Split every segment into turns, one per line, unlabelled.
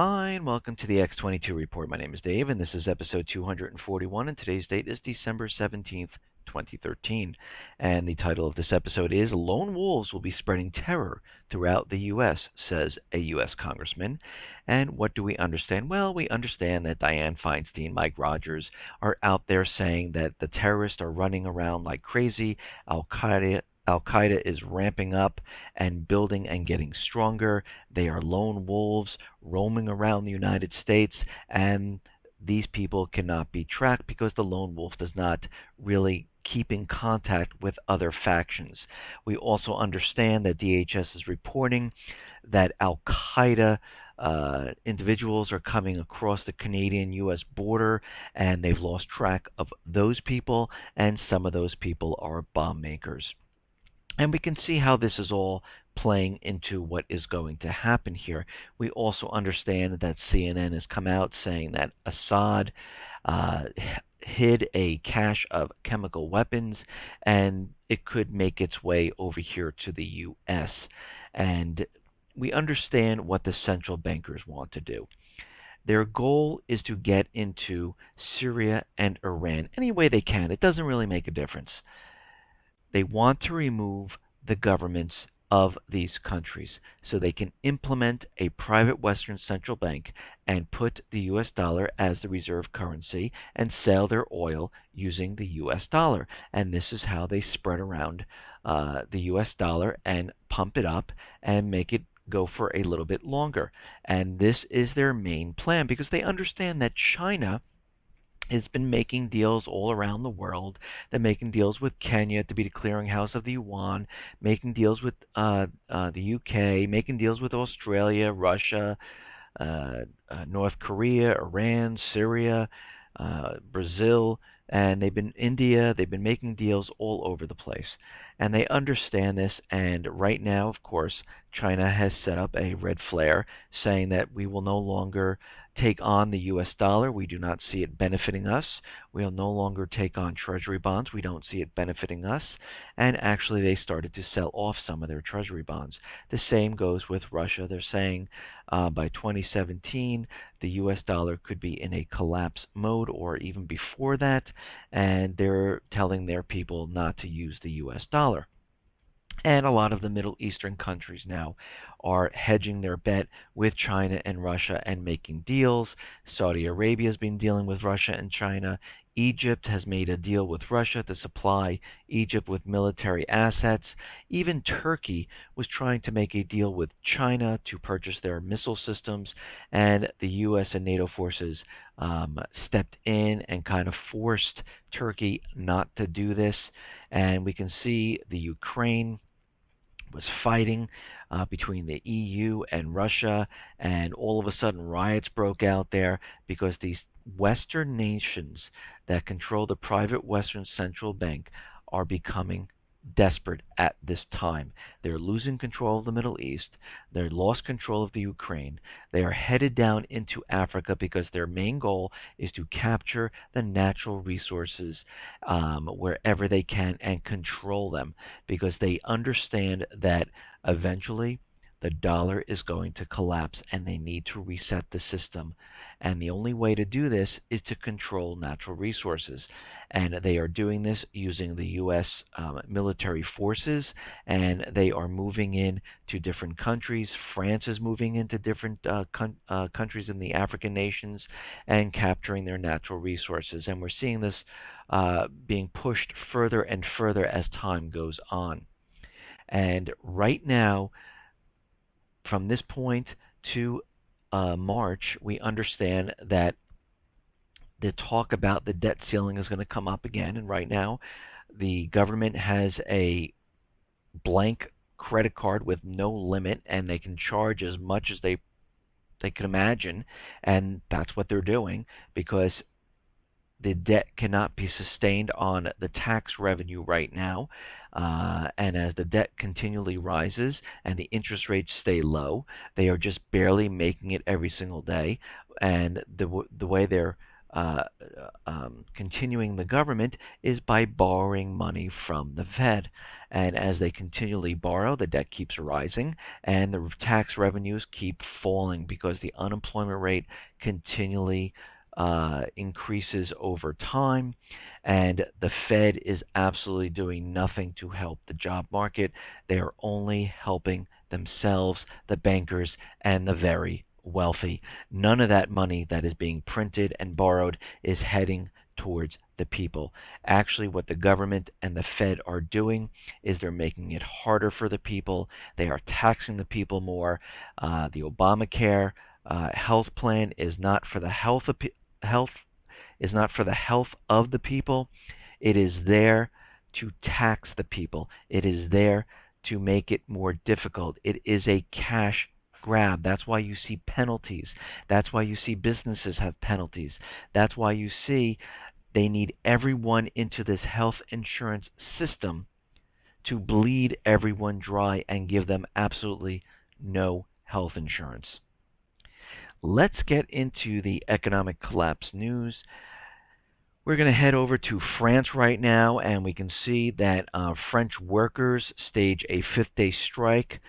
Hi, and welcome to the X22 Report. My name is Dave, and this is episode 241, and today's date is December 17th, 2013. And the title of this episode is Lone Wolves Will Be Spreading Terror Throughout the U.S., says a U.S. congressman. And what do we understand? Well, we understand that Dianne Feinstein, Mike Rogers are out there saying that the terrorists are running around like crazy. Al-Qaeda is ramping up and building and getting stronger. They are lone wolves roaming around the United States, and these people cannot be tracked because the lone wolf does not really keep in contact with other factions. We also understand that DHS is reporting that Al-Qaeda individuals are coming across the Canadian-U.S. border, and they've lost track of those people, and some of those people are bomb makers. And we can see how this is all playing into what is going to happen here. We also understand that CNN has come out saying that Assad hid a cache of chemical weapons, and it could make its way over here to the U.S. And we understand what the central bankers want to do. Their goal is to get into Syria and Iran any way they can. It doesn't really make a difference. They want to remove the governments of these countries so they can implement a private Western central bank and put the U.S. dollar as the reserve currency and sell their oil using the U.S. dollar. And this is how they spread around the U.S. dollar and pump it up and make it go for a little bit longer. And this is their main plan because they understand that China has been making deals all around the world. They're making deals with Kenya to be the clearinghouse of the yuan, making deals with the UK, making deals with Australia, Russia, North Korea, Iran, Syria, Brazil, and India. They've been making deals all over the place. And they understand this, and right now, of course, China has set up a red flare saying that we will no longer take on the U.S. dollar. We do not see it benefiting us. We'll no longer take on treasury bonds. We don't see it benefiting us. And actually, they started to sell off some of their treasury bonds. The same goes with Russia. They're saying by 2017, the U.S. dollar could be in a collapse mode or even before that, and they're telling their people not to use the U.S. dollar. And a lot of the Middle Eastern countries now are hedging their bet with China and Russia and making deals. Saudi Arabia has been dealing with Russia and China. Egypt has made a deal with Russia to supply Egypt with military assets. Even Turkey was trying to make a deal with China to purchase their missile systems, and the U.S. and NATO forces stepped in and kind of forced Turkey not to do this. And we can see the Ukraine was fighting between the EU and Russia, and all of a sudden riots broke out there because these Western nations that control the private Western central bank are becoming desperate at this time. They're losing control of the Middle East. They've lost control of the Ukraine. They are headed down into Africa because their main goal is to capture the natural resources wherever they can and control them, because they understand that eventually the dollar is going to collapse and they need to reset the system. And the only way to do this is to control natural resources. And they are doing this using the U.S. Military forces, and they are moving in to different countries. France is moving into different countries in the African nations and capturing their natural resources. And we're seeing this being pushed further and further as time goes on. And right now, from this point to March, we understand that the talk about the debt ceiling is going to come up again. And right now, the government has a blank credit card with no limit, and they can charge as much as they can imagine. And that's what they're doing, because the debt cannot be sustained on the tax revenue right now. And as the debt continually rises and the interest rates stay low, they are just barely making it every single day. And the way they're uh, continuing the government is by borrowing money from the Fed. And as they continually borrow, the debt keeps rising and the tax revenues keep falling because the unemployment rate continually increases over time. And the Fed is absolutely doing nothing to help the job market. They are only helping themselves, the bankers, and the very wealthy. None of that money that is being printed and borrowed is heading towards the people. Actually, what the government and the Fed are doing is they're making it harder for the people. They are taxing the people more. The Obamacare health plan is not for the health is not for the health of the people. It is there to tax the people. It is there to make it more difficult. It is a cash grab. That's why you see penalties. That's why you see businesses have penalties. That's why you see they need everyone into this health insurance system to bleed everyone dry and give them absolutely no health insurance. Let's get into the economic collapse news. We're going to head over to France right now, and we can see that French workers stage a fifth-day strike.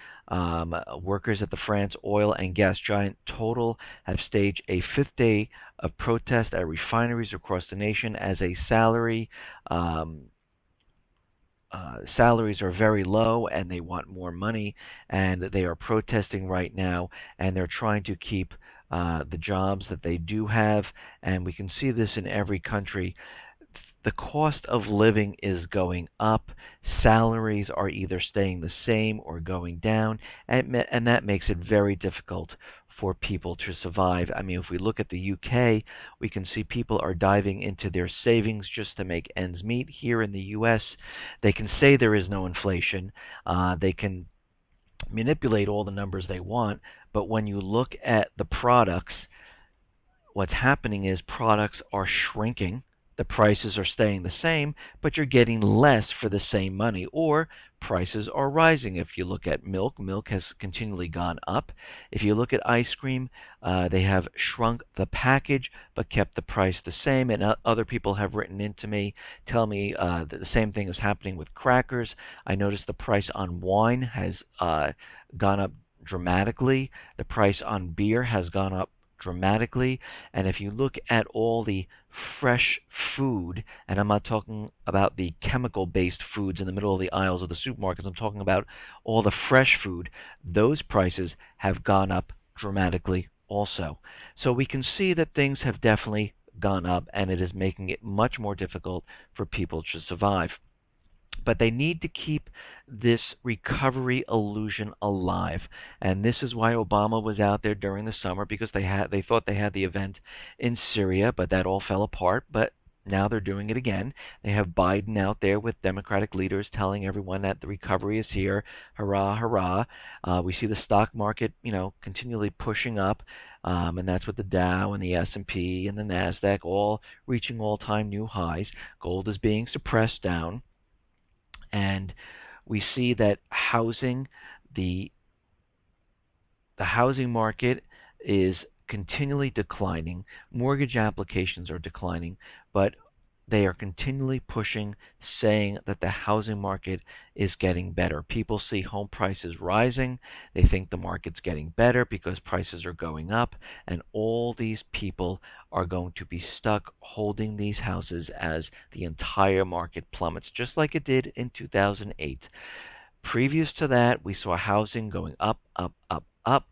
Workers at the France oil and gas giant Total have staged a fifth day of protest at refineries across the nation as a salaries are very low and they want more money, and they are protesting right now, and they're trying to keep the jobs that they do have. And we can see this in every country. The cost of living is going up. Salaries are either staying the same or going down, and that makes it very difficult for people to survive. I mean, if we look at the UK, we can see people are diving into their savings just to make ends meet. Here in the US, they can say there is no inflation. They can manipulate all the numbers they want, but when you look at the products, what's happening is products are shrinking. The prices are staying the same, but you're getting less for the same money, or prices are rising. If you look at milk, milk has continually gone up. If you look at ice cream, they have shrunk the package but kept the price the same. And other people have written into me, tell me that the same thing is happening with crackers. I noticed the price on wine has gone up dramatically. The price on beer has gone up dramatically. And if you look at all the fresh food, and I'm not talking about the chemical-based foods in the middle of the aisles of the supermarkets, I'm talking about all the fresh food, those prices have gone up dramatically also. So we can see that things have definitely gone up, and it is making it much more difficult for people to survive. But they need to keep this recovery illusion alive, and this is why Obama was out there during the summer, because they thought they had the event in Syria, but that all fell apart. But now they're doing it again. They have Biden out there with Democratic leaders telling everyone that the recovery is here. Hurrah, hurrah. We see the stock market, continually pushing up, and that's with the Dow and the S&P and the NASDAQ all reaching all-time new highs. Gold is being suppressed down. And we see that the housing market is continually declining. Mortgage applications are declining, but they are continually pushing, saying that the housing market is getting better. People see home prices rising. They think the market's getting better because prices are going up, and all these people are going to be stuck holding these houses as the entire market plummets, just like it did in 2008. Previous to that, we saw housing going up, up, up, up.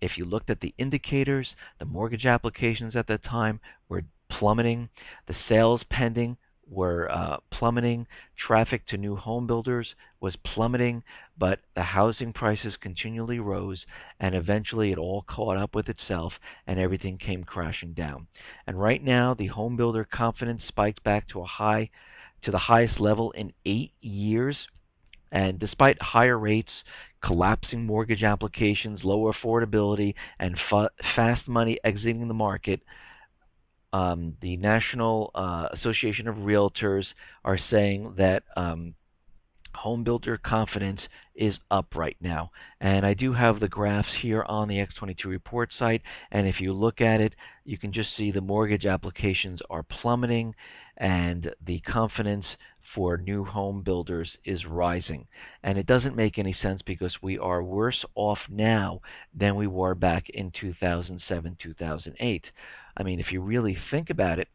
If you looked at the indicators, the mortgage applications at that time were plummeting. The sales pending were plummeting. Traffic to new home builders was plummeting, but the housing prices continually rose, and eventually it all caught up with itself, and everything came crashing down. And right now, the home builder confidence spiked back to the highest level in 8 years. And despite higher rates, collapsing mortgage applications, lower affordability, and fast money exiting the market, the National Association of Realtors are saying that Home builder confidence is up right now. And I do have the graphs here on the X22 report site. And if you look at it, you can just see the mortgage applications are plummeting and the confidence for new home builders is rising. And it doesn't make any sense because we are worse off now than we were back in 2007, 2008. I mean, if you really think about it,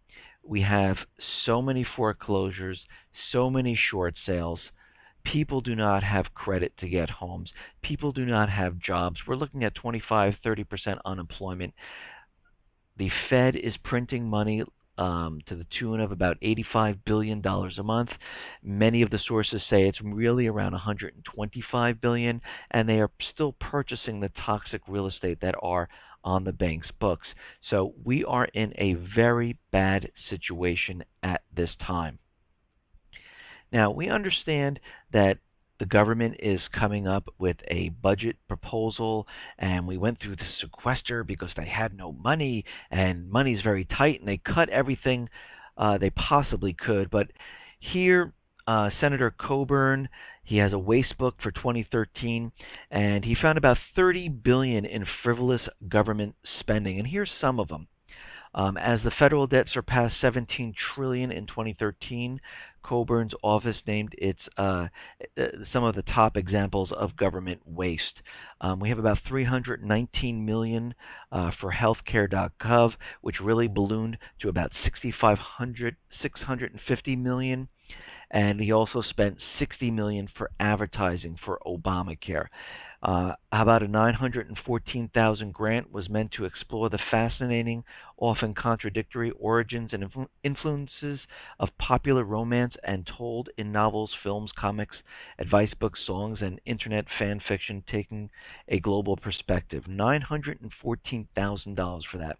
we have so many foreclosures, so many short sales. People do not have credit to get homes. People do not have jobs. We're looking at 25, 30% unemployment. The Fed is printing money to the tune of about $85 billion a month. Many of the sources say it's really around $125 billion, and they are still purchasing the toxic real estate that are on the bank's books. So we are in a very bad situation at this time. Now, we understand that the government is coming up with a budget proposal, and we went through the sequester because they had no money, and money's very tight, and they cut everything they possibly could. But here, Senator Coburn, he has a waste book for 2013, and he found about $30 billion in frivolous government spending. And here's some of them. As the federal debt surpassed $17 trillion in 2013, Coburn's office named its some of the top examples of government waste. We have about $319 million for healthcare.gov, which really ballooned to about $650 million. And he also spent $60 million for advertising for Obamacare. How about a $914,000 grant was meant to explore the fascinating, often contradictory origins and influences of popular romance and told in novels, films, comics, advice books, songs, and internet fan fiction, taking a global perspective. $914,000 for that.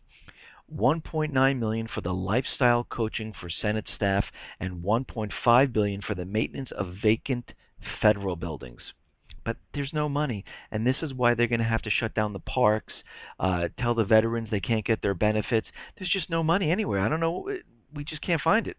$1.9 million for the lifestyle coaching for Senate staff, and $1.5 billion for the maintenance of vacant federal buildings. But there's no money, and this is why they're going to have to shut down the parks, tell the veterans they can't get their benefits. There's just no money anywhere. I don't know. We just can't find it.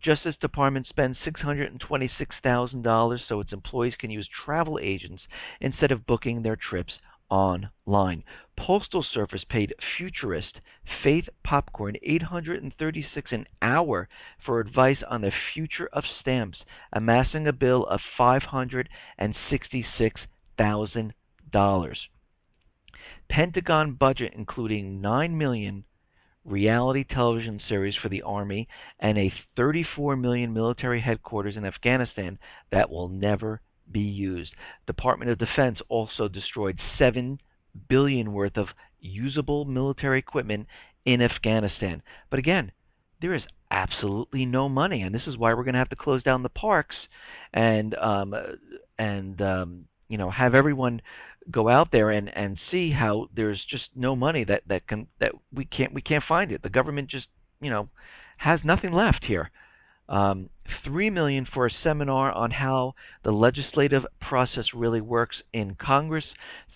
Justice Department spends $626,000 so its employees can use travel agents instead of booking their trips online. Postal Service paid futurist Faith Popcorn $836 an hour for advice on the future of stamps, amassing a bill of $566,000. Pentagon budget including $9 million reality television series for the Army and a $34 million military headquarters in Afghanistan that will never be used. Department of Defense also destroyed $7 billion worth of usable military equipment in Afghanistan. But again, there is absolutely no money, and this is why we're going to have to close down the parks and have everyone go out there and see how there's just no money that we can't find it. The government just has nothing left here. $3 million for a seminar on how the legislative process really works in Congress.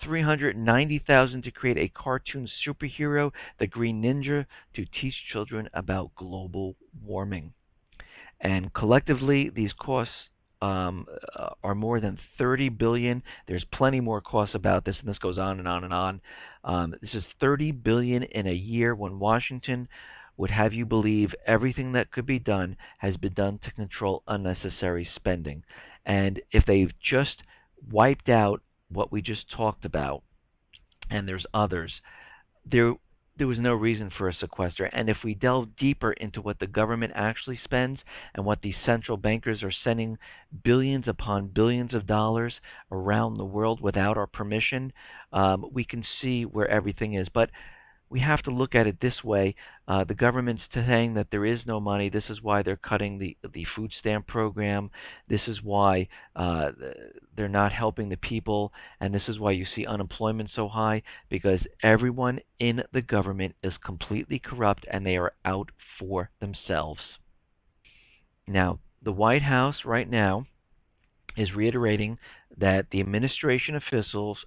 $390,000 to create a cartoon superhero, the Green Ninja, to teach children about global warming. And collectively, these costs are more than $30 billion. There's plenty more costs about this, and this goes on and on and on. This is $30 billion in a year when Washington would have you believe everything that could be done has been done to control unnecessary spending. And if they've just wiped out what we just talked about, and there's others, there was no reason for a sequester. And if we delve deeper into what the government actually spends and what these central bankers are sending billions upon billions of dollars around the world without our permission, we can see where everything is. But we have to look at it this way. The government's saying that there is no money. This is why they're cutting the food stamp program. This is why they're not helping the people. And this is why you see unemployment so high, because everyone in the government is completely corrupt and they are out for themselves. Now, the White House right now is reiterating that the administration officials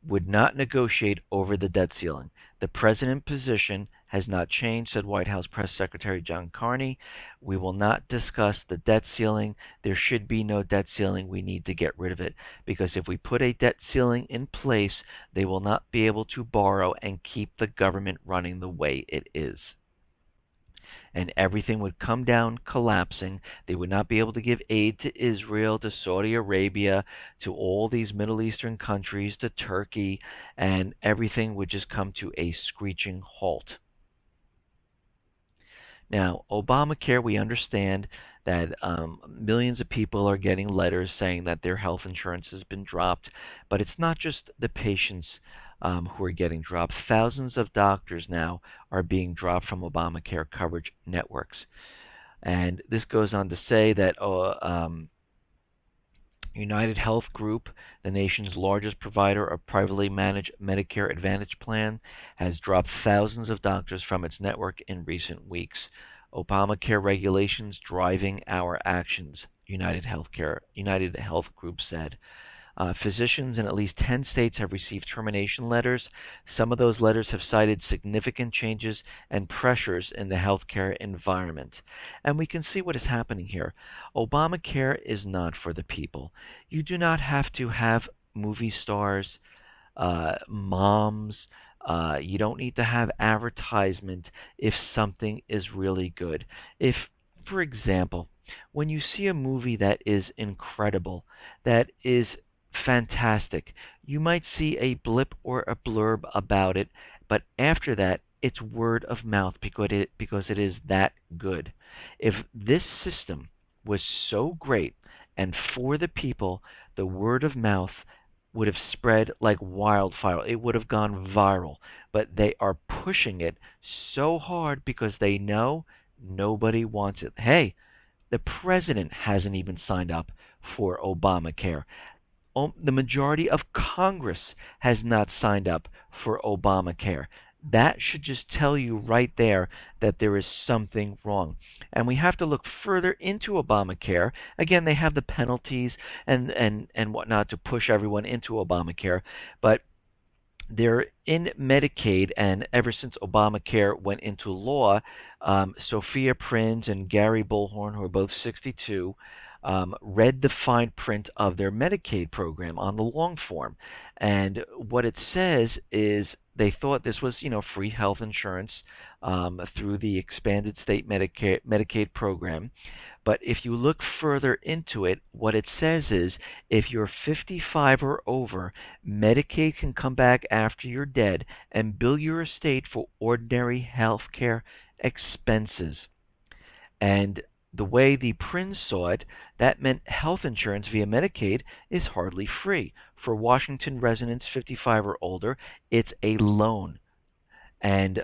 would not negotiate over the debt ceiling. The president's position has not changed, said White House Press Secretary John Carney. We will not discuss the debt ceiling. There should be no debt ceiling. We need to get rid of it, because if we put a debt ceiling in place, they will not be able to borrow and keep the government running the way it is. And everything would come down collapsing. They would not be able to give aid to Israel, to Saudi Arabia, to all these Middle Eastern countries, to Turkey, and everything would just come to a screeching halt. Now, Obamacare, we understand that millions of people are getting letters saying that their health insurance has been dropped, but it's not just the patients who are getting dropped. Thousands of doctors now are being dropped from Obamacare coverage networks. And this goes on to say that United Health Group, the nation's largest provider of privately managed Medicare Advantage plan, has dropped thousands of doctors from its network in recent weeks. Obamacare regulations driving our actions, United Health Group said. Physicians in at least 10 states have received termination letters. Some of those letters have cited significant changes and pressures in the healthcare environment. And we can see what is happening here. Obamacare is not for the people. You do not have to have movie stars, moms. You don't need to have advertisement if something is really good. If, for example, when you see a movie that is incredible, that is fantastic, you might see a blip or a blurb about it, but after that, it's word of mouth because it is that good. If this system was so great and for the people, the word of mouth would have spread like wildfire. It would have gone viral. But they are pushing it so hard because they know nobody wants it. Hey, the president hasn't even signed up for Obamacare. The majority of Congress has not signed up for Obamacare. That should just tell you right there that there is something wrong. And we have to look further into Obamacare. Again, they have the penalties and whatnot to push everyone into Obamacare. But they're in Medicaid, and ever since Obamacare went into law, Sophia Prinz and Gary Bullhorn, who are both 62, read the fine print of their Medicaid program on the long form. And what it says is they thought this was, free health insurance through the expanded state Medicaid program. But if you look further into it, what it says is if you're 55 or over, Medicaid can come back after you're dead and bill your estate for ordinary health care expenses. And the way the Prince saw it, that meant health insurance via Medicaid is hardly free. For Washington residents 55 or older, it's a loan, and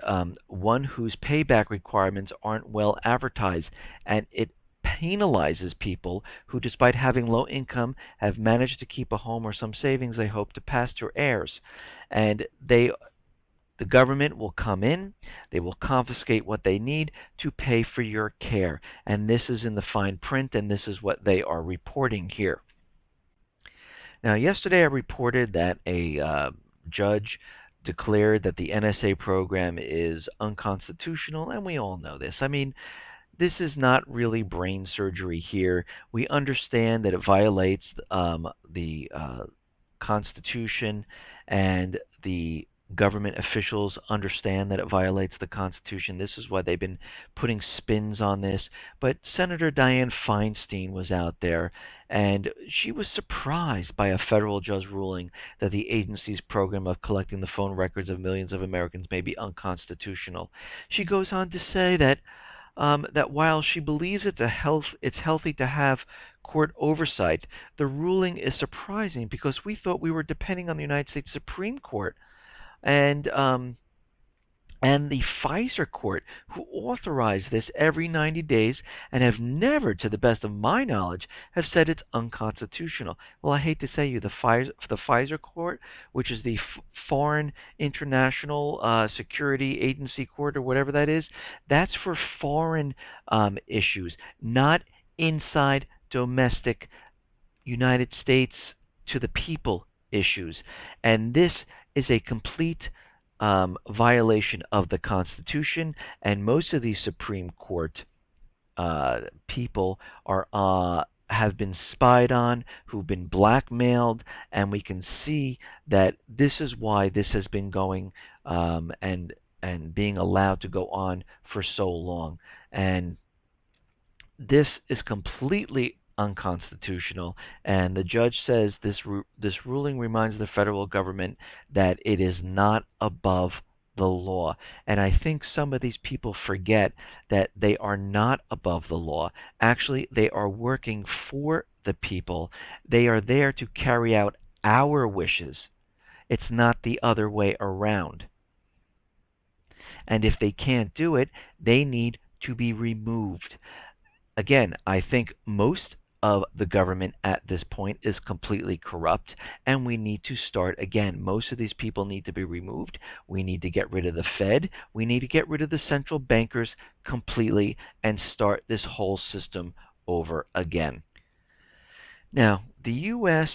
one whose payback requirements aren't well advertised, and it penalizes people who, despite having low income, have managed to keep a home or some savings they hope to pass to heirs. And the government will come in, they will confiscate what they need to pay for your care. And this is in the fine print, and this is what they are reporting here. Now, yesterday I reported that a judge declared that the NSA program is unconstitutional, and we all know this. I mean, this is not really brain surgery here. We understand that it violates the Constitution, and the government officials understand that it violates the Constitution. This is why they've been putting spins on this. But Senator Dianne Feinstein was out there, and she was surprised by a federal judge ruling that the agency's program of collecting the phone records of millions of Americans may be unconstitutional. She goes on to say that while she believes it's healthy to have court oversight, the ruling is surprising because we thought we were depending on the United States Supreme Court and the Pfizer court, who authorize this every 90 days and have never, to the best of my knowledge, have said it's unconstitutional. Well, I hate to say you, the Pfizer court, which is the Foreign International Security Agency Court or whatever that is, that's for foreign issues, not inside domestic United States to the people issues. And this is a complete violation of the Constitution, and most of these Supreme Court people are have been spied on, who've been blackmailed, and we can see that this is why this has been going and being allowed to go on for so long. And this is completely unconstitutional, and the judge says this ruling reminds the federal government that it is not above the law. And I think some of these people forget that they are not above the law. Actually, they are working for the people. They are there to carry out our wishes. It's not the other way around. And if they can't do it, they need to be removed. Again, I think most of the government at this point is completely corrupt, and we need to start again. Most of these people need to be removed. We need to get rid of the Fed. We need to get rid of the central bankers completely and start this whole system over again. Now, the U.S.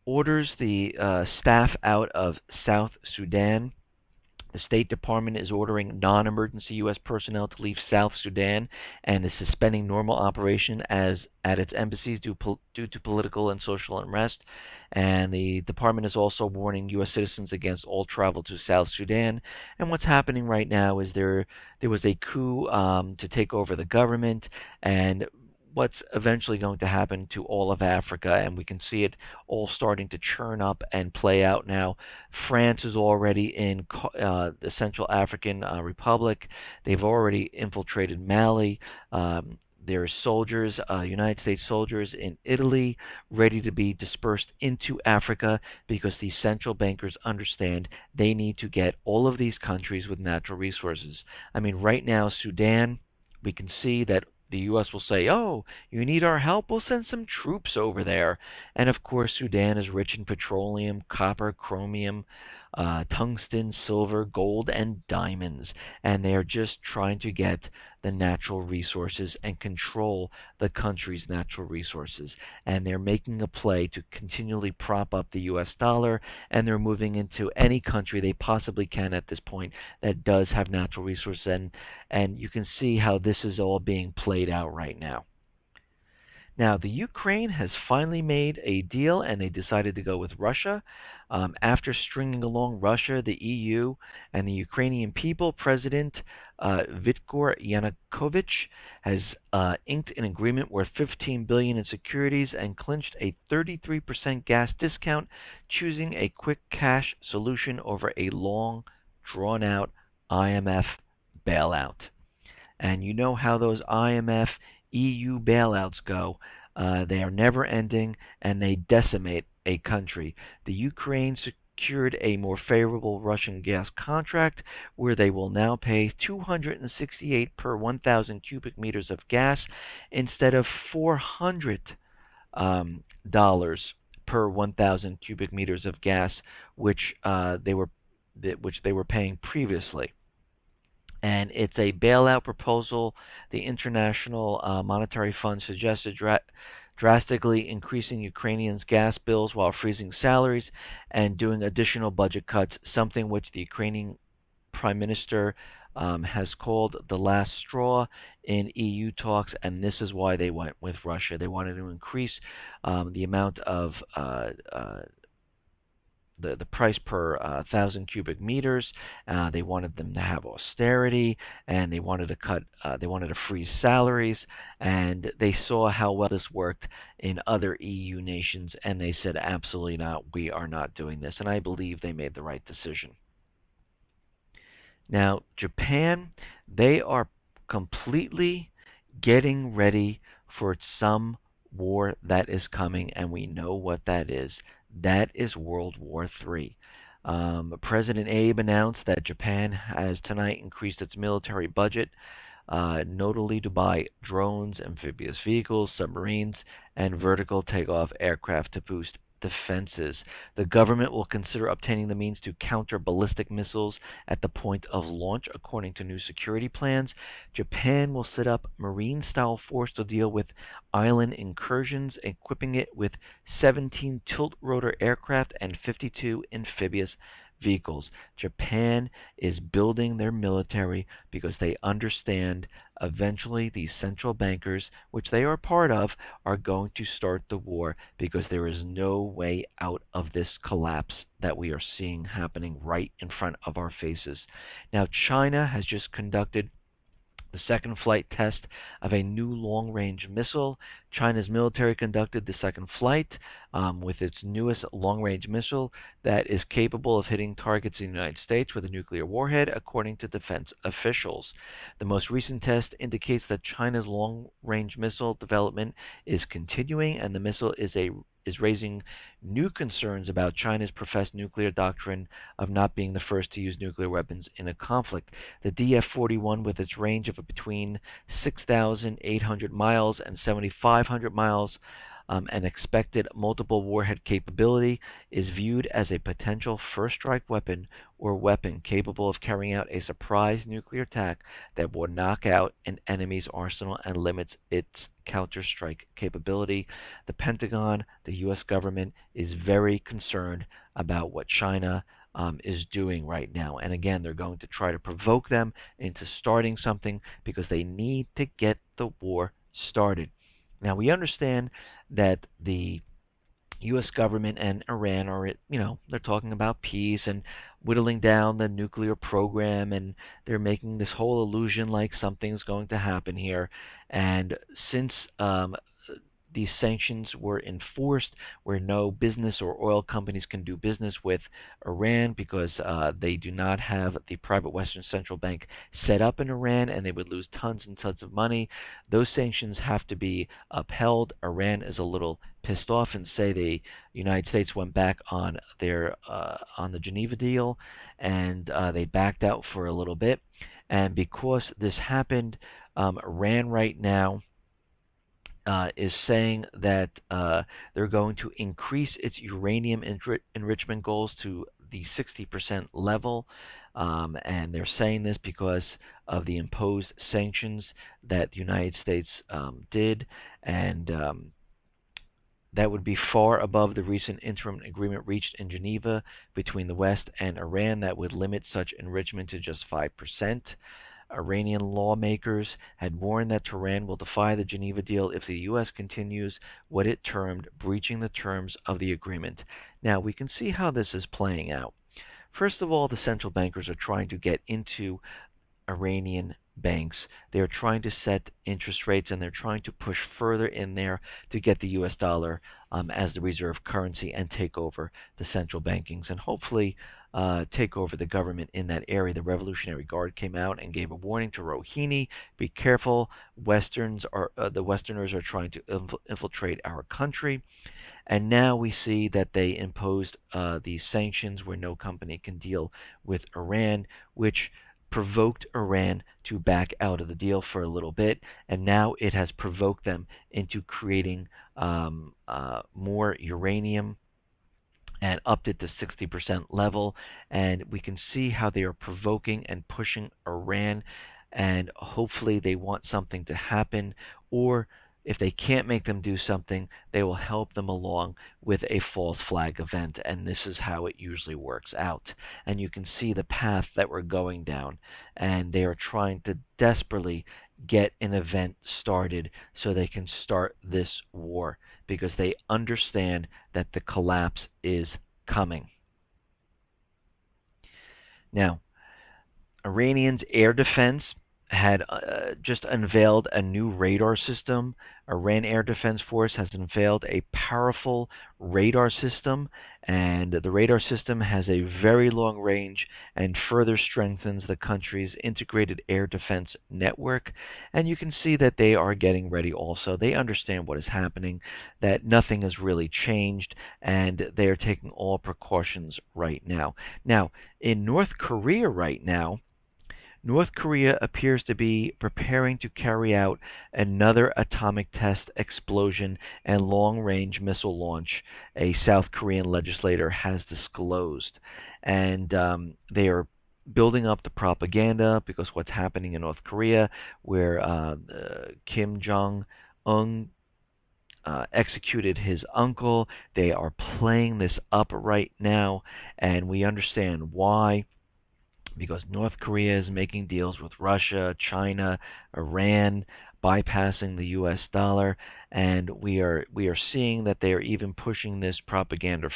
orders the staff out of South Sudan. The State Department is ordering non-emergency U.S. personnel to leave South Sudan and is suspending normal operation at its embassies due to political and social unrest. And the department is also warning U.S. citizens against all travel to South Sudan. And what's happening right now is there was a coup to take over the government, and what's eventually going to happen to all of Africa, and we can see it all starting to churn up and play out now. France is already in the Central African Republic. They've already infiltrated Mali. There are soldiers, United States soldiers in Italy, ready to be dispersed into Africa because these central bankers understand they need to get all of these countries with natural resources. I mean, right now, Sudan, we can see that the U.S. will say, oh, you need our help? We'll send some troops over there. And of course, Sudan is rich in petroleum, copper, chromium, tungsten, silver, gold, and diamonds. And they are just trying to get the natural resources and control the country's natural resources. And they're making a play to continually prop up the U.S. dollar, and they're moving into any country they possibly can at this point that does have natural resources. And you can see how this is all being played out right now. Now, the Ukraine has finally made a deal, and they decided to go with Russia. After stringing along Russia, the EU, and the Ukrainian people, President Viktor Yanukovych has inked an agreement worth $15 billion in securities and clinched a 33% gas discount, choosing a quick cash solution over a long, drawn-out IMF bailout. And you know how those IMF EU bailouts go. They are never ending, and they decimate a country. The Ukraine secured a more favorable Russian gas contract where they will now pay $268 per 1,000 cubic meters of gas instead of $400 per 1,000 cubic meters of gas, which they were paying previously. And it's a bailout proposal. The International Monetary Fund suggested drastically increasing Ukrainians' gas bills while freezing salaries and doing additional budget cuts, something which the Ukrainian Prime Minister has called the last straw in EU talks, and this is why they went with Russia. They wanted to increase the amount of the price per 1,000 cubic meters. They wanted them to have austerity, and they wanted to cut. They wanted to freeze salaries, and they saw how well this worked in other EU nations, and they said, absolutely not. We are not doing this, and I believe they made the right decision. Now, Japan, they are completely getting ready for some war that is coming, and we know what that is. That is World War III. President Abe announced that Japan has tonight increased its military budget, notably to buy drones, amphibious vehicles, submarines, and vertical takeoff aircraft to boost defenses. The government will consider obtaining the means to counter ballistic missiles at the point of launch, according to new security plans. Japan will set up Marine-style force to deal with island incursions, equipping it with 17 tilt-rotor aircraft and 52 amphibious vehicles. Japan is building their military because they understand eventually these central bankers, which they are part of, are going to start the war because there is no way out of this collapse that we are seeing happening right in front of our faces. Now, China has just conducted the second flight test of a new long-range missile. China's military conducted the second flight with its newest long-range missile that is capable of hitting targets in the United States with a nuclear warhead, according to defense officials. The most recent test indicates that China's long-range missile development is continuing, and the missile is raising new concerns about China's professed nuclear doctrine of not being the first to use nuclear weapons in a conflict. The DF-41, with its range of between 6,800 miles and 7,500 miles, and expected multiple warhead capability, is viewed as a potential first-strike weapon or weapon capable of carrying out a surprise nuclear attack that will knock out an enemy's arsenal and limits its counter-strike capability. The Pentagon, the U.S. government, is very concerned about what China is doing right now. And again, they're going to try to provoke them into starting something because they need to get the war started. Now, we understand that the U.S. government and Iran are, they're talking about peace and whittling down the nuclear program, and they're making this whole illusion like something's going to happen here. And since these sanctions were enforced, where no business or oil companies can do business with Iran because they do not have the private Western Central Bank set up in Iran, and they would lose tons and tons of money. Those sanctions have to be upheld. Iran is a little pissed off and say the United States went back on the Geneva deal, and they backed out for a little bit. And because this happened, Iran right now is saying that they're going to increase its uranium enrichment goals to the 60% level, and they're saying this because of the imposed sanctions that the United States did, and that would be far above the recent interim agreement reached in Geneva between the West and Iran that would limit such enrichment to just 5%. Iranian lawmakers had warned that Tehran will defy the Geneva deal if the U.S. continues what it termed breaching the terms of the agreement. Now, we can see how this is playing out. First of all, the central bankers are trying to get into Iranian banks. They're trying to set interest rates, and they're trying to push further in there to get the U.S. dollar as the reserve currency and take over the central bankings and hopefully take over the government in that area. The Revolutionary Guard came out and gave a warning to Rouhani: be careful, the Westerners are trying to infiltrate our country. And now we see that they imposed these sanctions where no company can deal with Iran, which provoked Iran to back out of the deal for a little bit, and now it has provoked them into creating more uranium and upped it to 60% level. And we can see how they are provoking and pushing Iran, and hopefully they want something to happen, or if they can't make them do something, they will help them along with a false flag event, and this is how it usually works out. And you can see the path that we're going down, and they are trying to desperately get an event started so they can start this war, because they understand that the collapse is coming. Now, Iranians' air defense had just unveiled a new radar system. Iran Air Defense Force has unveiled a powerful radar system, and the radar system has a very long range and further strengthens the country's integrated air defense network. And you can see that they are getting ready also. They understand what is happening, that nothing has really changed, and they are taking all precautions right now. Now, in North Korea right now, North Korea appears to be preparing to carry out another atomic test, explosion, and long-range missile launch, a South Korean legislator has disclosed. And they are building up the propaganda because what's happening in North Korea, where Kim Jong-un executed his uncle. They are playing this up right now, and we understand why. Because North Korea is making deals with Russia, China, Iran, bypassing the U.S. dollar, and we are seeing that they are even pushing this propaganda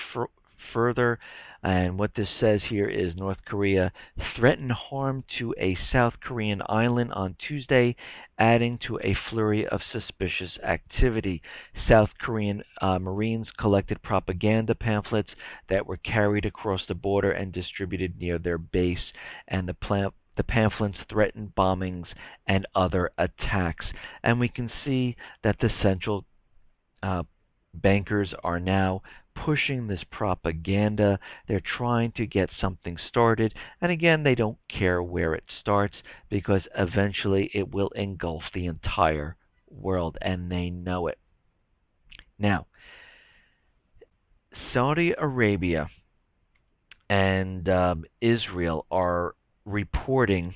further. And what this says here is North Korea threatened harm to a South Korean island on Tuesday, adding to a flurry of suspicious activity. South Korean Marines collected propaganda pamphlets that were carried across the border and distributed near their base, and the pamphlets threatened bombings and other attacks. And we can see that the central bankers are now pushing this propaganda. They're trying to get something started. And again, they don't care where it starts because eventually it will engulf the entire world, and they know it. Now, Saudi Arabia and Israel are reporting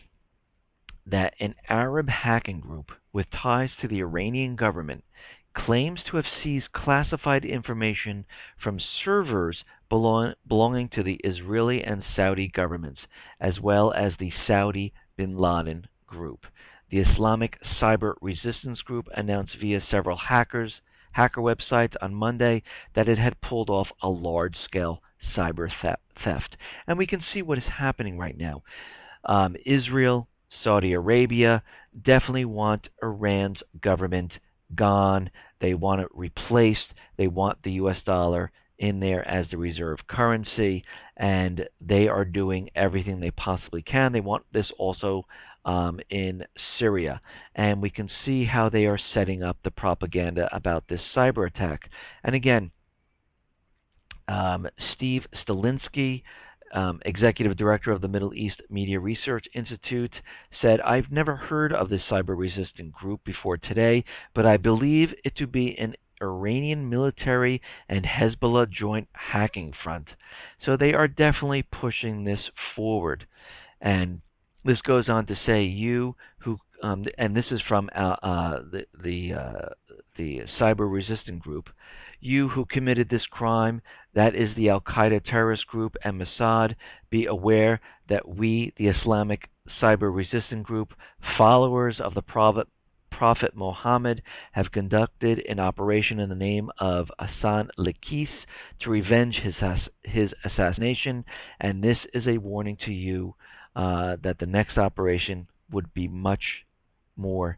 that an Arab hacking group with ties to the Iranian government claims to have seized classified information from servers belonging to the Israeli and Saudi governments, as well as the Saudi bin Laden group. The Islamic Cyber Resistance Group announced via several hacker websites on Monday that it had pulled off a large-scale cyber theft. And we can see what is happening right now. Israel, Saudi Arabia definitely want Iran's government gone. They want it replaced. They want the U.S. dollar in there as the reserve currency, and they are doing everything they possibly can. They want this also in Syria, and we can see how they are setting up the propaganda about this cyber attack. And again, Steve Stalinsky, executive director of the Middle East Media Research Institute, said, "I've never heard of this cyber-resistant group before today, but I believe it to be an Iranian military and Hezbollah joint hacking front." So they are definitely pushing this forward. And this goes on to say, you who, and this is from the cyber-resistant group, you who committed this crime, that is the Al-Qaeda terrorist group and Mossad, be aware that we, the Islamic cyber-resistant group, followers of the Prophet Muhammad, have conducted an operation in the name of Hassan Lakis to revenge his assassination, and this is a warning to you that the next operation would be much more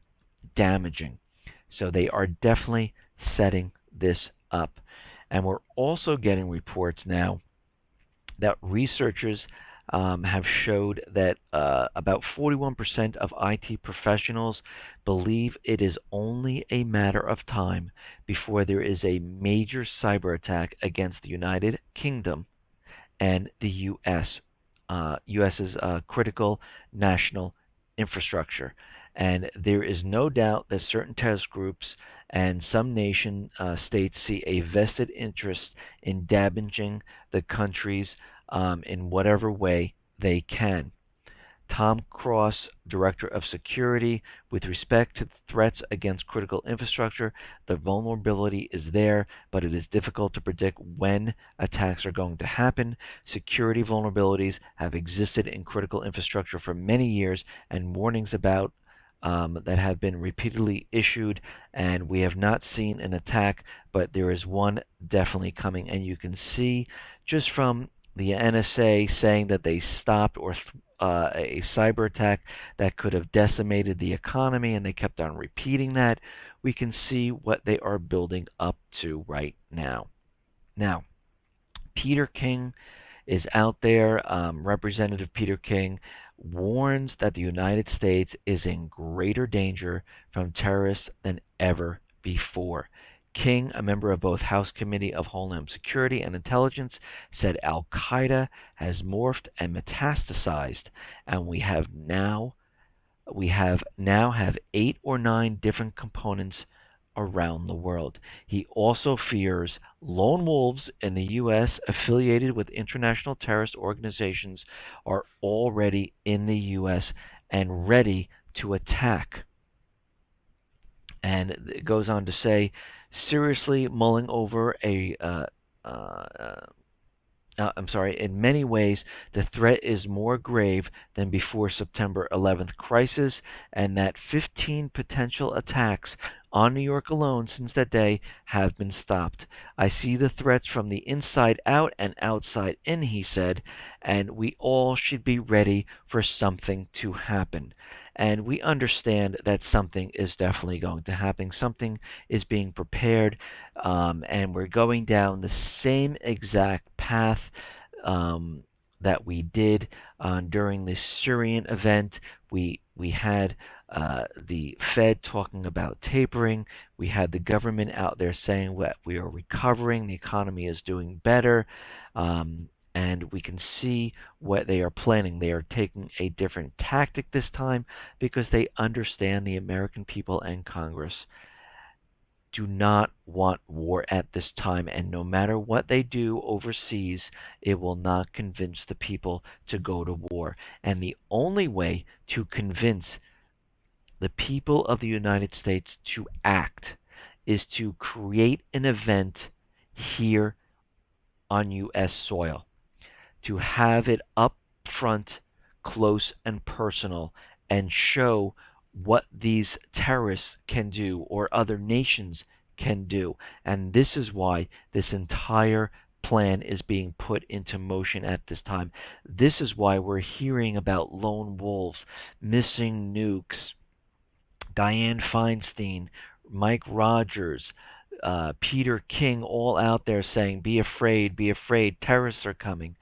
damaging. So they are definitely setting this up. And we're also getting reports now that researchers have showed that about 41% of IT professionals believe it is only a matter of time before there is a major cyber attack against the United Kingdom and the U.S.'s critical national infrastructure. And there is no doubt that certain terrorist groups and some nation states see a vested interest in damaging the countries in whatever way they can. Tom Cross, Director of Security, with respect to threats against critical infrastructure, the vulnerability is there, but it is difficult to predict when attacks are going to happen. Security vulnerabilities have existed in critical infrastructure for many years, and warnings about that have been repeatedly issued, and we have not seen an attack, but there is one definitely coming. And you can see just from the NSA saying that they stopped a cyber attack that could have decimated the economy, and they kept on repeating that. We can see what they are building up to right now. Now, Peter King is out there. Representative Peter King warns that the United States is in greater danger from terrorists than ever before. King, a member of both House Committee of Homeland Security and Intelligence, said Al-Qaeda has morphed and metastasized, and we now have 8 or 9 different components around the world. He also fears lone wolves in the U.S. affiliated with international terrorist organizations are already in the U.S. and ready to attack. And it goes on to say, seriously mulling over uh, in many ways, the threat is more grave than before September 11th crisis, and that 15 potential attacks on New York alone since that day have been stopped. I see the threats from the inside out and outside in, he said, and we all should be ready for something to happen. And we understand that something is definitely going to happen. Something is being prepared, and we're going down the same exact path um, that we did during the Syrian event. We had the Fed talking about tapering. We had the government out there saying that we are recovering, the economy is doing better, and we can see what they are planning. They are taking a different tactic this time because they understand the American people and Congress do not want war at this time, and no matter what they do overseas, it will not convince the people to go to war. And the only way to convince the people of the United States to act is to create an event here on U.S. soil, to have it up front, close, and personal, and show what these terrorists can do or other nations can do. And this is why this entire plan is being put into motion at this time. This is why we're hearing about lone wolves, missing nukes, Dianne Feinstein, Mike Rogers, Peter King, all out there saying, be afraid, terrorists are coming.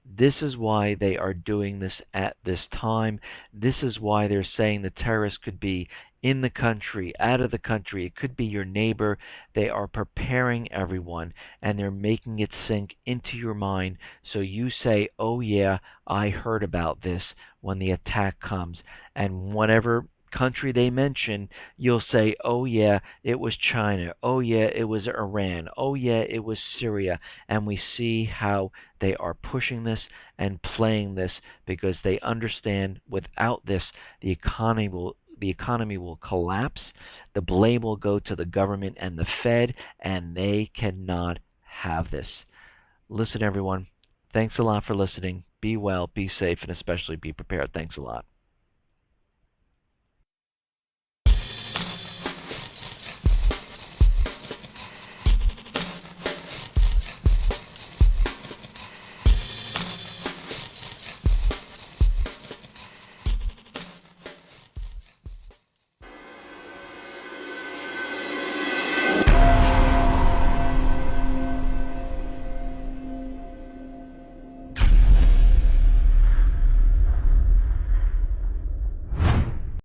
This is why they are doing this at this time. This is why they're saying the terrorists could be in the country, out of the country. It could be your neighbor. They are preparing everyone, and they're making it sink into your mind so you say, oh yeah, I heard about this when the attack comes. And whatever country they mention, you'll say, oh yeah, it was China. Oh yeah, it was Iran. Oh yeah, it was Syria. And we see how they are pushing this and playing this because they understand without this, the economy will collapse. The blame will go to the government and the Fed, and they cannot have this. Listen, everyone. Thanks a lot for listening. Be well, be safe, and especially be prepared. Thanks a lot.